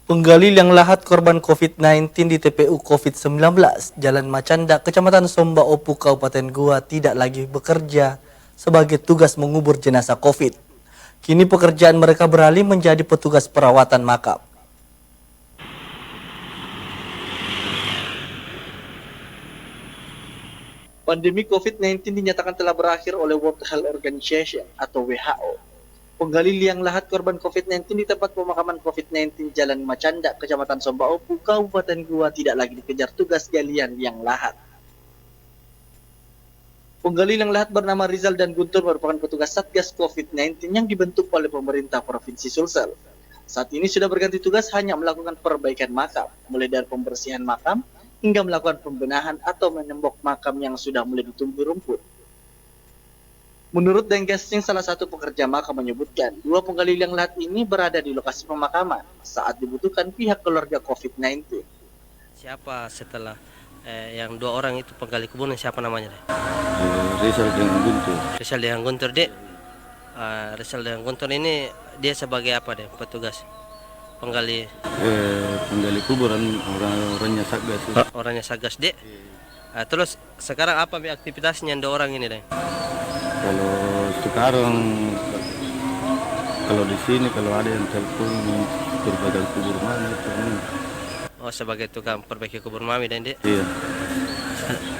Penggali liang lahat korban COVID-19 di TPU COVID-19, Jalan Macanda, Kecamatan Somba Opu, Kabupaten Goa tidak lagi bekerja sebagai tugas mengubur jenazah COVID. Kini pekerjaan mereka beralih menjadi petugas perawatan makam. Pandemi COVID-19 dinyatakan telah berakhir oleh World Health Organization atau WHO. Penggali liang lahat korban COVID-19 di tempat pemakaman COVID-19 Jalan Macanda, Kecamatan Somba Opu, Kabupaten Goa tidak lagi dikejar tugas galian liang lahat. Penggali liang lahat bernama Rizal dan Guntur merupakan petugas Satgas COVID-19 yang dibentuk oleh pemerintah Provinsi Sulsel. Saat ini sudah berganti tugas hanya melakukan perbaikan makam, mulai dari pembersihan makam hingga melakukan pembenahan atau menembok makam yang sudah mulai ditumbuhi rumput. Menurut Dengkesing, salah satu pekerja makam menyebutkan, dua penggali liang lahat ini berada di lokasi pemakaman saat dibutuhkan pihak keluarga COVID-19. Siapa setelah yang dua orang itu penggali kubur, siapa namanya deh? Rizal dengan Guntur. Rizal dengan Guntur deh. Rizal dengan Guntur ini dia sebagai apa deh? Petugas penggali. Penggali kuburan orangnya Satgas. Orangnya Satgas deh. Terus sekarang apa aktivitasnya dua orang ini deh? Kalau sekarang, kalau di sini kalau ada yang telepon berbagai kubur mana itu. Oh, sebagai tukang perbaiki kubur mami dan deh. Iya.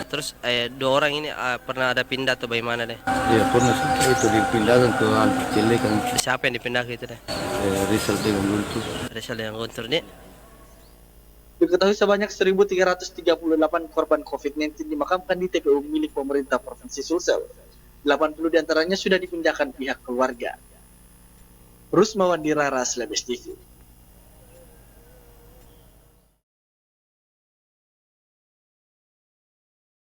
Terus dua orang ini pernah ada pindah atau bagaimana deh? Iya pernah itu dipindahkan ke Cilekan. Siapa yang dipindah gitu deh? Rizal dengan Guntur. Rizal dengan Guntur deh. Diketahui sebanyak 1.338 korban COVID-19 dimakamkan di TPU milik pemerintah Provinsi Sulsel. 80 diantaranya sudah dipindahkan pihak keluarga. Rusmawandi Rara, Slabes TV.